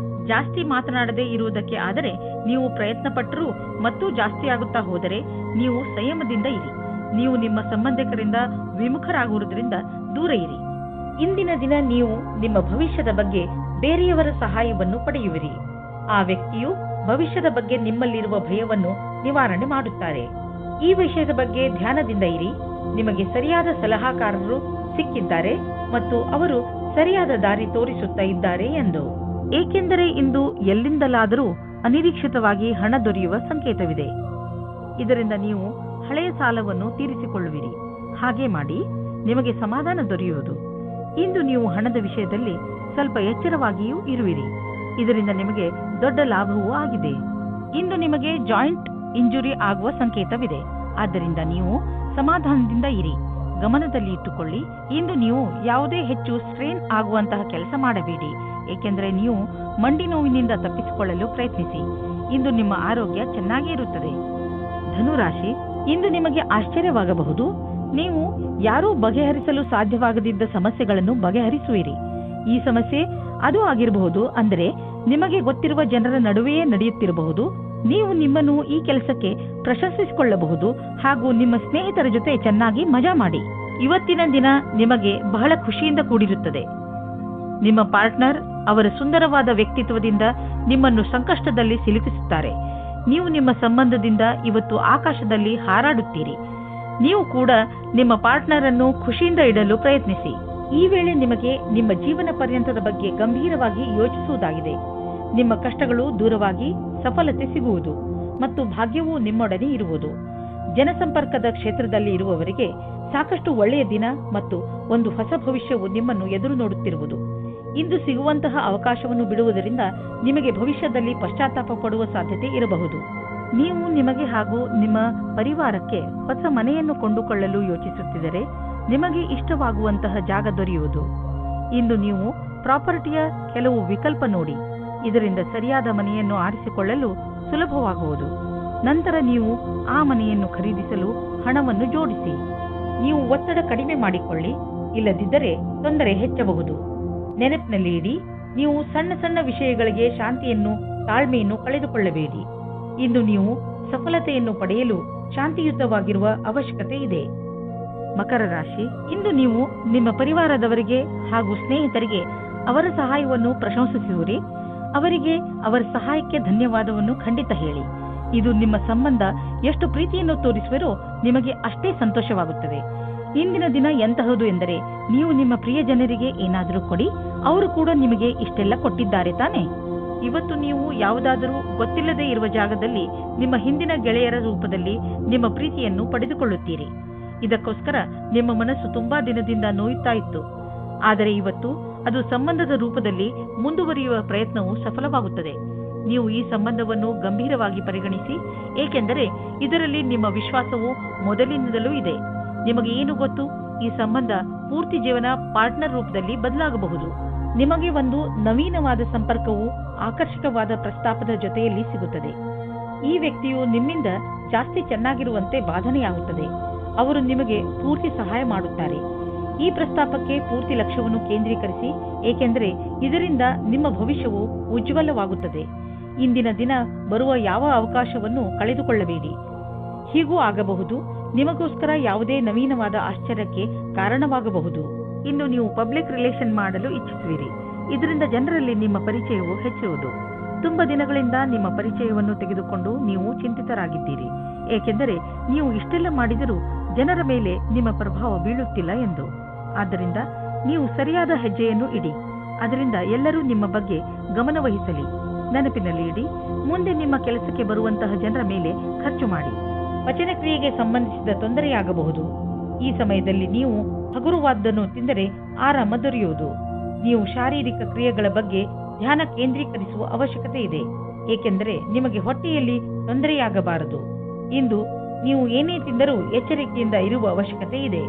ಜಾಸ್ತಿ ಮಾತನಾಡದೇ ಇರುವುದಕ್ಕೆ ಆದರೆ ನೀವು ಪ್ರಯತ್ನ ಪಟ್ಟರೂ ಮತ್ತೂ ಜಾಸ್ತಿ ಆಗುತ್ತಾ ಹೋದರೆ ನೀವು ಸಂಯಮದಿಂದ ಇರಿ. ನೀವು ನಿಮ್ಮ ಸಂಬಂಧಿಕರಿಂದ ವಿಮುಖರಾಗುವುದರಿಂದ ದೂರ ಇರಿ. ಇಂದಿನ ದಿನ ನೀವು ನಿಮ್ಮ ಭವಿಷ್ಯದ ಬಗ್ಗೆ ಬೇರೆಯವರ ಸಹಾಯವನ್ನು ಪಡೆಯುವಿರಿ. ಆ ವ್ಯಕ್ತಿಯು ಭವಿಷ್ಯದ ಬಗ್ಗೆ ನಿಮ್ಮಲ್ಲಿರುವ ಭಯವನ್ನು ನಿವಾರಣೆ ಮಾಡುತ್ತಾರೆ. ಈ ವಿಷಯದ ಬಗ್ಗೆ ಧ್ಯಾನದಿಂದ ಇರಿ. ನಿಮಗೆ ಸರಿಯಾದ ಸಲಹಾಕಾರರು ಸಿಕ್ಕಿದ್ದಾರೆ ಮತ್ತು ಅವರು ಸರಿಯಾದ ದಾರಿ ತೋರಿಸುತ್ತಾ ಇದ್ದಾರೆ ಎಂದು. ಏಕೆಂದರೆ ಇಂದು ಎಲ್ಲಿಂದಲಾದರೂ ಅನಿರೀಕ್ಷಿತವಾಗಿ ಹಣ ದೊರೆಯುವ ಸಂಕೇತವಿದೆ. ಇದರಿಂದ ನೀವು ಹಳೆಯ ಸಾಲವನ್ನು ತೀರಿಸಿಕೊಳ್ಳುವಿರಿ. ಹಾಗೆ ಮಾಡಿ ನಿಮಗೆ ಸಮಾಧಾನ ದೊರೆಯುವುದು. ಇಂದು ನೀವು ಹಣದ ವಿಷಯದಲ್ಲಿ ಸ್ವಲ್ಪ ಎಚ್ಚರವಾಗಿಯೂ ಇರುವಿರಿ. ಇದರಿಂದ ನಿಮಗೆ ದೊಡ್ಡ ಲಾಭವೂ ಆಗಿದೆ. ಇಂದು ನಿಮಗೆ ಜಾಯಿಂಟ್ ಇಂಜುರಿ ಆಗುವ ಸಂಕೇತವಿದೆ. ಆದ್ದರಿಂದ ನೀವು ಸಮಾಧಾನದಿಂದ ಇರಿ. ಗಮನದಲ್ಲಿ ಇಟ್ಟುಕೊಳ್ಳಿ, ಇಂದು ನೀವು ಯಾವುದೇ ಹೆಚ್ಚು ಸ್ಟ್ರೇನ್ ಆಗುವಂತಹ ಕೆಲಸ ಮಾಡಬೇಡಿ. ಏಕೆಂದರೆ ನೀವು ಮಂಡಿ ನೋವಿನಿಂದ ತಪ್ಪಿಸಿಕೊಳ್ಳಲು ಪ್ರಯತ್ನಿಸಿ. ಇಂದು ನಿಮ್ಮ ಆರೋಗ್ಯ ಚೆನ್ನಾಗಿ ಇರುತ್ತದೆ. ಧನುರಾಶಿ, ಇಂದು ನಿಮಗೆ ಆಶ್ಚರ್ಯವಾಗಬಹುದು. ನೀವು ಯಾರೂ ಬಗೆಹರಿಸಲು ಸಾಧ್ಯವಾಗದಿದ್ದ ಸಮಸ್ಯೆಗಳನ್ನು ಬಗೆಹರಿಸುವಿರಿ. ಈ ಸಮಸ್ಯೆ ಅದು ಆಗಿರಬಹುದು, ಅಂದರೆ ನಿಮಗೆ ಗೊತ್ತಿರುವ ಜನರ ನಡುವೆಯೇ ನಡೆಯುತ್ತಿರಬಹುದು. ನೀವು ನಿಮ್ಮನ್ನು ಈ ಕೆಲಸಕ್ಕೆ ಪ್ರಶಂಸಿಸಿಕೊಳ್ಳಬಹುದು ಹಾಗೂ ನಿಮ್ಮ ಸ್ನೇಹಿತರ ಜೊತೆ ಚೆನ್ನಾಗಿ ಮಜಾ ಮಾಡಿ. ಇವತ್ತಿನ ದಿನ ನಿಮಗೆ ಬಹಳ ಖುಷಿಯಿಂದ ಕೂಡಿರುತ್ತದೆ. ನಿಮ್ಮ ಪಾರ್ಟ್ನರ್ ಅವರ ಸುಂದರವಾದ ವ್ಯಕ್ತಿತ್ವದಿಂದ ನಿಮ್ಮನ್ನು ಸಂಕಷ್ಟದಲ್ಲಿ ಸಿಲುಕಿಸುತ್ತಾರೆ. ನೀವು ನಿಮ್ಮ ಸಂಬಂಧದಿಂದ ಇವತ್ತು ಆಕಾಶದಲ್ಲಿ ಹಾರಾಡುತ್ತೀರಿ. ನೀವು ಕೂಡ ನಿಮ್ಮ ಪಾರ್ಟ್ನರ್ ಅನ್ನು ಖುಷಿಯಿಂದ ಇಡಲು ಪ್ರಯತ್ನಿಸಿ. ಈ ವೇಳೆ ನಿಮಗೆ ನಿಮ್ಮ ಜೀವನ ಪರ್ಯಂತದ ಬಗ್ಗೆ ಗಂಭೀರವಾಗಿ ಯೋಚಿಸುವುದಾಗಿದೆ. ನಿಮ್ಮ ಕಷ್ಟಗಳು ದೂರವಾಗಿ ಸಫಲತೆ ಸಿಗುವುದು ಮತ್ತು ಭಾಗ್ಯವೂ ನಿಮ್ಮೊಡನೆ ಇರುವುದು. ಜನಸಂಪರ್ಕದ ಕ್ಷೇತ್ರದಲ್ಲಿ ಇರುವವರಿಗೆ ಸಾಕಷ್ಟು ಒಳ್ಳೆಯ ದಿನ ಮತ್ತು ಒಂದು ಹೊಸ ಭವಿಷ್ಯವು ನಿಮ್ಮನ್ನು ಎದುರು ನೋಡುತ್ತಿರುವುದು. ಇಂದು ಸಿಗುವಂತಹ ಅವಕಾಶವನ್ನು ಬಿಡುವುದರಿಂದ ನಿಮಗೆ ಭವಿಷ್ಯದಲ್ಲಿ ಪಶ್ಚಾತ್ತಾಪ ಪಡುವ ಸಾಧ್ಯತೆ ಇರಬಹುದು. ನೀವು ನಿಮಗೆ ಹಾಗೂ ನಿಮ್ಮ ಪರಿವಾರಕ್ಕೆ ಹೊಸ ಮನೆಯನ್ನು ಕೊಂಡುಕೊಳ್ಳಲು ಯೋಚಿಸುತ್ತಿದ್ದರೆ ನಿಮಗೆ ಇಷ್ಟವಾಗುವಂತಹ ಜಾಗ ದೊರೆಯುವುದು. ಇಂದು ನೀವು ಪ್ರಾಪರ್ಟಿಯ ಕೆಲವು ವಿಕಲ್ಪ ನೋಡಿ. ಇದರಿಂದ ಸರಿಯಾದ ಮನೆಯನ್ನು ಆರಿಸಿಕೊಳ್ಳಲು ಸುಲಭವಾಗುವುದು. ನಂತರ ನೀವು ಆ ಮನೆಯನ್ನು ಖರೀದಿಸಲು ಹಣವನ್ನು ಜೋಡಿಸಿ. ನೀವು ಒತ್ತಡ ಕಡಿಮೆ ಮಾಡಿಕೊಳ್ಳಿ, ಇಲ್ಲದಿದ್ದರೆ ತೊಂದರೆ ಹೆಚ್ಚಬಹುದು. ನೆನಪಿನಲ್ಲಿ ಇಡಿ, ನೀವು ಸಣ್ಣ ಸಣ್ಣ ವಿಷಯಗಳಿಗೆ ಶಾಂತಿಯನ್ನು ತಾಳ್ಮೆಯನ್ನು ಕಳೆದುಕೊಳ್ಳಬೇಡಿ. ಇಂದು ನೀವು ಸಫಲತೆಯನ್ನು ಪಡೆಯಲು ಶಾಂತಿಯುತವಾಗಿರುವ ಅವಶ್ಯಕತೆ ಇದೆ. ಮಕರ ರಾಶಿ, ಇಂದು ನೀವು ನಿಮ್ಮ ಪರಿವಾರದವರಿಗೆ ಹಾಗೂ ಸ್ನೇಹಿತರಿಗೆ ಅವರ ಸಹಾಯವನ್ನು ಪ್ರಶಂಸಿಸುವಿರಿ. ಅವರಿಗೆ ಅವರ ಸಹಾಯಕ್ಕೆ ಧನ್ಯವಾದವನ್ನು ಖಂಡಿತ ಹೇಳಿ. ಇದು ನಿಮ್ಮ ಸಂಬಂಧ ಎಷ್ಟು ಪ್ರೀತಿಯನ್ನು ತೋರಿಸುವರೋ ನಿಮಗೆ ಅಷ್ಟೇ ಸಂತೋಷವಾಗುತ್ತದೆ. ಇಂದಿನ ದಿನ ಎಂತಹದು ಎಂದರೆ, ನೀವು ನಿಮ್ಮ ಪ್ರಿಯ ಜನರಿಗೆ ಏನಾದರೂ ಕೊಡಿ, ಅವರು ಕೂಡ ನಿಮಗೆ ಇಷ್ಟೆಲ್ಲ ಕೊಟ್ಟಿದ್ದಾರೆ ತಾನೆ. ಇವತ್ತು ನೀವು ಯಾವುದಾದರೂ ಗೊತ್ತಿಲ್ಲದೆ ಇರುವ ಜಾಗದಲ್ಲಿ ನಿಮ್ಮ ಹಿಂದಿನ ಗೆಳೆಯರ ರೂಪದಲ್ಲಿ ನಿಮ್ಮ ಪ್ರೀತಿಯನ್ನು ಪಡೆದುಕೊಳ್ಳುತ್ತೀರಿ. ಇದಕ್ಕೋಸ್ಕರ ನಿಮ್ಮ ಮನಸ್ಸು ತುಂಬಾ ದಿನದಿಂದ ನೋಯುತ್ತಾ ಇತ್ತು. ಆದರೆ ಇವತ್ತು ಅದು ಸಂಬಂಧದ ರೂಪದಲ್ಲಿ ಮುಂದುವರಿಯುವ ಪ್ರಯತ್ನವು ಸಫಲವಾಗುತ್ತದೆ. ನೀವು ಈ ಸಂಬಂಧವನ್ನು ಗಂಭೀರವಾಗಿ ಪರಿಗಣಿಸಿ, ಏಕೆಂದರೆ ಇದರಲ್ಲಿ ನಿಮ್ಮ ವಿಶ್ವಾಸವು ಮೊದಲಿನಿಂದಲೂ ಇದೆ. ನಿಮಗೆ ಏನು ಗೊತ್ತು, ಈ ಸಂಬಂಧ ಪೂರ್ತಿ ಜೀವನ ಪಾರ್ಟ್ನರ್ ರೂಪದಲ್ಲಿ ಬದಲಾಗಬಹುದು. ನಿಮಗೆ ಒಂದು ನವೀನವಾದ ಸಂಪರ್ಕವು ಆಕರ್ಷಕವಾದ ಪ್ರಸ್ತಾಪದ ಜೊತೆಯಲ್ಲಿ ಸಿಗುತ್ತದೆ. ಈ ವ್ಯಕ್ತಿಯು ನಿಮ್ಮಿಂದ ಜಾಸ್ತಿ ಚೆನ್ನಾಗಿರುವಂತೆ ಬಾಧನೆಯಾಗುತ್ತದೆ. ಅವರು ನಿಮಗೆ ಪೂರ್ತಿ ಸಹಾಯ ಮಾಡುತ್ತಾರೆ. ಈ ಪ್ರಸ್ತಾಪಕ್ಕೆ ಪೂರ್ತಿ ಲಕ್ಷ್ಯವನ್ನು ಕೇಂದ್ರೀಕರಿಸಿ, ಏಕೆಂದರೆ ಇದರಿಂದ ನಿಮ್ಮ ಭವಿಷ್ಯವು ಉಜ್ವಲವಾಗುತ್ತದೆ. ಇಂದಿನ ದಿನ ಬರುವ ಯಾವ ಅವಕಾಶವನ್ನು ಕಳೆದುಕೊಳ್ಳಬೇಡಿ. ಹೀಗೂ ಆಗಬಹುದು, ನಿಮಗೋಸ್ಕರ ಯಾವುದೇ ನವೀನವಾದ ಆಶ್ಚರ್ಯಕ್ಕೆ ಕಾರಣವಾಗಬಹುದು. ಇನ್ನು ನೀವು ಪಬ್ಲಿಕ್ ರಿಲೇಷನ್ ಮಾಡಲು ಇಚ್ಛಿಸುವಿರಿ. ಇದರಿಂದ ಜನರಲ್ಲಿ ನಿಮ್ಮ ಪರಿಚಯವು ಹೆಚ್ಚುವುದು. ತುಂಬ ದಿನಗಳಿಂದ ನಿಮ್ಮ ಪರಿಚಯವನ್ನು ತೆಗೆದುಕೊಂಡು ನೀವು ಚಿಂತಿತರಾಗಿದ್ದೀರಿ, ಏಕೆಂದರೆ ನೀವು ಇಷ್ಟೆಲ್ಲ ಮಾಡಿದರೂ ಜನರ ಮೇಲೆ ನಿಮ್ಮ ಪ್ರಭಾವ ಬೀಳುತ್ತಿಲ್ಲ ಎಂದು. ಆದ್ದರಿಂದ ನೀವು ಸರಿಯಾದ ಹೆಜ್ಜೆಯನ್ನು ಇಡಿ. ಅದರಿಂದ ಎಲ್ಲರೂ ನಿಮ್ಮ ಬಗ್ಗೆ ಗಮನವಹಿಸಲಿ. ನೆನಪಿನಲ್ಲಿ ಇಡಿ, ಮುಂದೆ ನಿಮ್ಮ ಕೆಲಸಕ್ಕೆ ಬರುವಂತಹ ಜನರ ಮೇಲೆ ಖರ್ಚು ಮಾಡಿ. ಪಚನ ಕ್ರಿಯೆಗೆ ಸಂಬಂಧಿಸಿದ ತೊಂದರೆಯಾಗಬಹುದು. ಈ ಸಮಯದಲ್ಲಿ ನೀವು ಹಗುರವಾದ್ದನ್ನು ತಿಂದರೆ ಆರಾಮ ದೊರೆಯುವುದು. ನೀವು ಶಾರೀರಿಕ ಕ್ರಿಯೆಗಳ ಬಗ್ಗೆ ಧ್ಯಾನ ಕೇಂದ್ರೀಕರಿಸುವ ಅವಶ್ಯಕತೆ ಇದೆ, ಏಕೆಂದರೆ ನಿಮಗೆ ಹೊಟ್ಟೆಯಲ್ಲಿ ತೊಂದರೆಯಾಗಬಾರದು. ಇಂದು ನೀವು ಏನೇ ತಿಂದರೂ ಎಚ್ಚರಿಕೆಯಿಂದ ಇರುವ ಅವಶ್ಯಕತೆ ಇದೆ.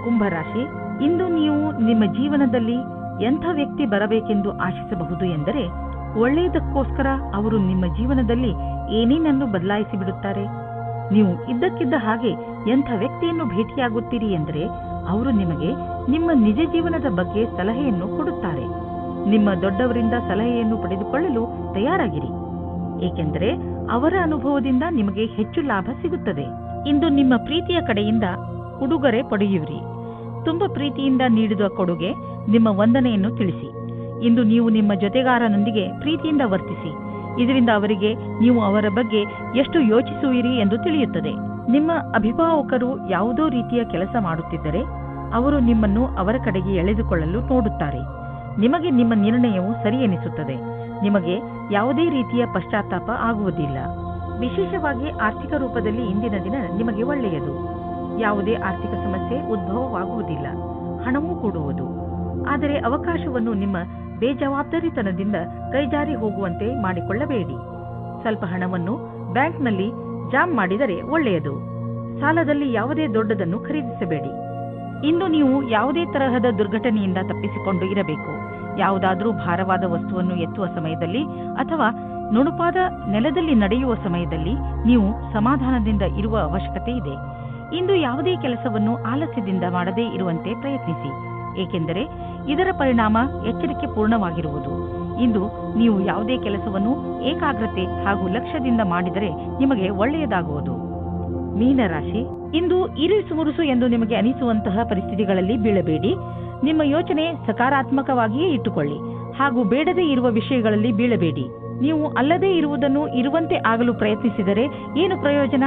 ಕುಂಭರಾಶಿ, ಇಂದು ನೀವು ನಿಮ್ಮ ಜೀವನದಲ್ಲಿ ಎಂಥ ವ್ಯಕ್ತಿ ಬರಬೇಕೆಂದು ಆಶಿಸಬಹುದು ಎಂದರೆ, ಒಳ್ಳೆಯದಕ್ಕೋಸ್ಕರ ಅವರು ನಿಮ್ಮ ಜೀವನದಲ್ಲಿ ಏನೇನನ್ನು ಬದಲಾಯಿಸಿ ಬಿಡುತ್ತಾರೆ. ನೀವು ಇದ್ದಕ್ಕಿದ್ದ ಹಾಗೆ ಎಂಥ ವ್ಯಕ್ತಿಯನ್ನು ಭೇಟಿಯಾಗುತ್ತೀರಿ ಎಂದರೆ, ಅವರು ನಿಮಗೆ ನಿಮ್ಮ ನಿಜ ಜೀವನದ ಬಗ್ಗೆ ಸಲಹೆಯನ್ನು ಕೊಡುತ್ತಾರೆ. ನಿಮ್ಮ ದೊಡ್ಡವರಿಂದ ಸಲಹೆಯನ್ನು ಪಡೆದುಕೊಳ್ಳಲು ತಯಾರಾಗಿರಿ, ಏಕೆಂದರೆ ಅವರ ಅನುಭವದಿಂದ ನಿಮಗೆ ಹೆಚ್ಚು ಲಾಭ ಸಿಗುತ್ತದೆ. ಇಂದು ನಿಮ್ಮ ಪ್ರೀತಿಯ ಕಡೆಯಿಂದ ಉಡುಗೊರೆ ಪಡೆಯುವಿರಿ. ತುಂಬ ಪ್ರೀತಿಯಿಂದ ನೀಡಿದ ಕೊಡುಗೆ ನಿಮ್ಮ ವಂದನೆಯನ್ನು ತಿಳಿಸಿ. ಇಂದು ನೀವು ನಿಮ್ಮ ಜೊತೆಗಾರನೊಂದಿಗೆ ಪ್ರೀತಿಯಿಂದ ವರ್ತಿಸಿ. ಇದರಿಂದ ಅವರಿಗೆ ನೀವು ಅವರ ಬಗ್ಗೆ ಎಷ್ಟು ಯೋಚಿಸುವಿರಿ ಎಂದು ತಿಳಿಯುತ್ತದೆ. ನಿಮ್ಮ ಅಭಿಭಾವಕರು ಯಾವುದೋ ರೀತಿಯ ಕೆಲಸ ಮಾಡುತ್ತಿದ್ದರೆ ಅವರು ನಿಮ್ಮನ್ನು ಅವರ ಕಡೆಗೆ ಎಳೆದುಕೊಳ್ಳಲು ನೋಡುತ್ತಾರೆ. ನಿಮಗೆ ನಿಮ್ಮ ನಿರ್ಣಯವು ಸರಿ ಎನಿಸುತ್ತದೆ. ನಿಮಗೆ ಯಾವುದೇ ರೀತಿಯ ಪಶ್ಚಾತ್ತಾಪ ಆಗುವುದಿಲ್ಲ. ವಿಶೇಷವಾಗಿ ಆರ್ಥಿಕ ರೂಪದಲ್ಲಿ ಇಂದಿನ ದಿನ ನಿಮಗೆ ಒಳ್ಳೆಯದು. ಯಾವುದೇ ಆರ್ಥಿಕ ಸಮಸ್ಯೆ ಉದ್ಭವವಾಗುವುದಿಲ್ಲ. ಹಣವೂ ಕೂಡುವುದು. ಆದರೆ ಅವಕಾಶವನ್ನು ನಿಮ್ಮ ಬೇಜವಾಬ್ದಾರಿತನದಿಂದ ಕೈಜಾರಿ ಹೋಗುವಂತೆ ಮಾಡಿಕೊಳ್ಳಬೇಡಿ. ಸ್ವಲ್ಪ ಹಣವನ್ನು ಬ್ಯಾಂಕ್ನಲ್ಲಿ ಜಾಮ್ ಮಾಡಿದರೆ ಒಳ್ಳೆಯದು. ಸಾಲದಲ್ಲಿ ಯಾವುದೇ ದೊಡ್ಡದನ್ನು ಖರೀದಿಸಬೇಡಿ. ಇಂದು ನೀವು ಯಾವುದೇ ತರಹದ ದುರ್ಘಟನೆಯಿಂದ ತಪ್ಪಿಸಿಕೊಂಡು ಇರಬೇಕು. ಯಾವುದಾದರೂ ಭಾರವಾದ ವಸ್ತುವನ್ನು ಎತ್ತುವ ಸಮಯದಲ್ಲಿ ಅಥವಾ ನುಣುಪಾದ ನೆಲದಲ್ಲಿ ನಡೆಯುವ ಸಮಯದಲ್ಲಿ ನೀವು ಸಮಾಧಾನದಿಂದ ಇರುವ ಅವಶ್ಯಕತೆ ಇದೆ. ಇಂದು ಯಾವುದೇ ಕೆಲಸವನ್ನು ಆಲಸ್ಯದಿಂದ ಮಾಡದೇ ಇರುವಂತೆ ಪ್ರಯತ್ನಿಸಿ, ಏಕೆಂದರೆ ಇದರ ಪರಿಣಾಮ ಎಚ್ಚರಿಕೆ ಪೂರ್ಣವಾಗಿರುವುದು. ಇಂದು ನೀವು ಯಾವುದೇ ಕೆಲಸವನ್ನು ಏಕಾಗ್ರತೆ ಹಾಗೂ ಲಕ್ಷ್ಯದಿಂದ ಮಾಡಿದರೆ ನಿಮಗೆ ಒಳ್ಳೆಯದಾಗುವುದು. ಮೀನರಾಶಿ, ಇಂದು ಇರಿಸು ಮುರುಸು ಎಂದು ನಿಮಗೆ ಅನಿಸುವಂತಹ ಪರಿಸ್ಥಿತಿಗಳಲ್ಲಿ ಬೀಳಬೇಡಿ. ನಿಮ್ಮ ಯೋಚನೆ ಸಕಾರಾತ್ಮಕವಾಗಿಯೇ ಇಟ್ಟುಕೊಳ್ಳಿ ಹಾಗೂ ಬೇಡದೇ ಇರುವ ವಿಷಯಗಳಲ್ಲಿ ಬೀಳಬೇಡಿ. ನೀವು ಅಲ್ಲದೇ ಇರುವುದನ್ನು ಇರುವಂತೆ ಆಗಲು ಪ್ರಯತ್ನಿಸಿದರೆ ಏನು ಪ್ರಯೋಜನ?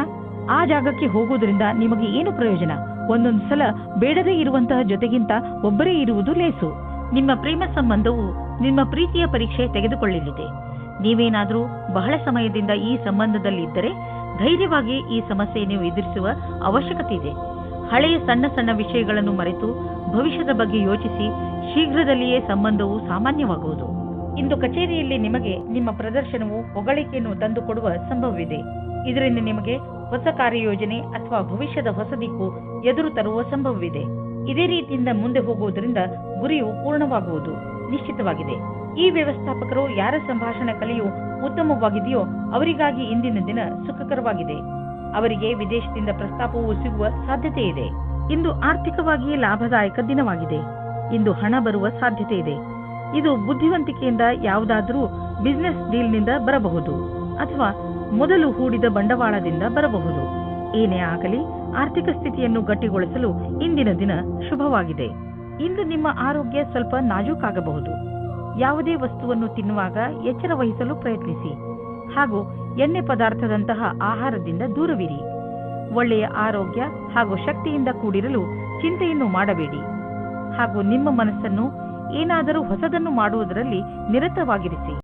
ಆ ಜಾಗಕ್ಕೆ ಹೋಗುವುದರಿಂದ ನಿಮಗೆ ಏನು ಪ್ರಯೋಜನ? ಒಂದೊಂದು ಸಲ ಬೇಡದೇ ಇರುವಂತಹ ಜೊತೆಗಿಂತ ಒಬ್ಬರೇ ಇರುವುದು ಲೇಸು. ನಿಮ್ಮ ಪ್ರೇಮ ಸಂಬಂಧವು ನಿಮ್ಮ ಪ್ರೀತಿಯ ಪರೀಕ್ಷೆ ತೆಗೆದುಕೊಳ್ಳಲಿದೆ. ನೀವೇನಾದರೂ ಬಹಳ ಸಮಯದಿಂದ ಈ ಸಂಬಂಧದಲ್ಲಿದ್ದರೆ ಧೈರ್ಯವಾಗಿ ಈ ಸಮಸ್ಯೆಯನ್ನು ಎದುರಿಸುವ ಅವಶ್ಯಕತೆ ಇದೆ. ಹಳೆಯ ಸಣ್ಣ ಸಣ್ಣ ವಿಷಯಗಳನ್ನು ಮರೆತು ಭವಿಷ್ಯದ ಬಗ್ಗೆ ಯೋಚಿಸಿ. ಶೀಘ್ರದಲ್ಲಿಯೇ ಸಂಬಂಧವು ಸಾಮಾನ್ಯವಾಗುವುದು. ಇಂದು ಕಚೇರಿಯಲ್ಲಿ ನಿಮಗೆ ನಿಮ್ಮ ಪ್ರದರ್ಶನವು ಹೊಗಳಿಕೆಯನ್ನು ತಂದುಕೊಡುವ ಸಂಭವವಿದೆ. ಇದರಿಂದ ನಿಮಗೆ ಹೊಸ ಕಾರ್ಯಯೋಜನೆ ಅಥವಾ ಭವಿಷ್ಯದ ಹೊಸ ದಿಕ್ಕು ಎದುರು ತರುವ ಸಂಭವವಿದೆ. ಇದೇ ರೀತಿಯಿಂದ ಮುಂದೆ ಹೋಗುವುದರಿಂದ ಗುರಿಯು ಪೂರ್ಣವಾಗುವುದು ನಿಶ್ಚಿತವಾಗಿದೆ. ಈ ವ್ಯವಸ್ಥಾಪಕರು ಯಾರ ಸಂಭಾಷಣೆ ಕಲೆಯು ಉತ್ತಮವಾಗಿದೆಯೋ ಅವರಿಗಾಗಿ ಇಂದಿನ ದಿನ ಸುಖಕರವಾಗಿದೆ. ಅವರಿಗೆ ವಿದೇಶದಿಂದ ಪ್ರಸ್ತಾಪವು ಸಿಗುವ ಸಾಧ್ಯತೆ ಇದೆ. ಇಂದು ಆರ್ಥಿಕವಾಗಿ ಲಾಭದಾಯಕ ದಿನವಾಗಿದೆ. ಇಂದು ಹಣ ಬರುವ ಸಾಧ್ಯತೆ ಇದೆ. ಇದು ಬುದ್ಧಿವಂತಿಕೆಯಿಂದ ಯಾವುದಾದರೂ ಬಿಸಿನೆಸ್ ಡೀಲ್ನಿಂದ ಬರಬಹುದು ಅಥವಾ ಮೊದಲು ಹೂಡಿದ ಬಂಡವಾಳದಿಂದ ಬರಬಹುದು. ಏನೇ ಆಗಲಿ ಆರ್ಥಿಕ ಸ್ಥಿತಿಯನ್ನು ಗಟ್ಟಿಗೊಳಿಸಲು ಇಂದಿನ ದಿನ ಶುಭವಾಗಿದೆ. ಇಂದು ನಿಮ್ಮ ಆರೋಗ್ಯ ಸ್ವಲ್ಪ ನಾಜೂಕಾಗಬಹುದು. ಯಾವುದೇ ವಸ್ತುವನ್ನು ತಿನ್ನುವಾಗ ಎಚ್ಚರ ವಹಿಸಲು ಪ್ರಯತ್ನಿಸಿ ಹಾಗೂ ಎಣ್ಣೆ ಪದಾರ್ಥದಂತಹ ಆಹಾರದಿಂದ ದೂರವಿರಿ. ಒಳ್ಳೆಯ ಆರೋಗ್ಯ ಹಾಗೂ ಶಕ್ತಿಯಿಂದ ಕೂಡಿರಲು ಚಿಂತೆಯನ್ನು ಮಾಡಬೇಡಿ ಹಾಗೂ ನಿಮ್ಮ ಮನಸ್ಸನ್ನು ಏನಾದರೂ ಹೊಸದನ್ನು ಮಾಡುವುದರಲ್ಲಿ ನಿರತವಾಗಿರಿಸಿ.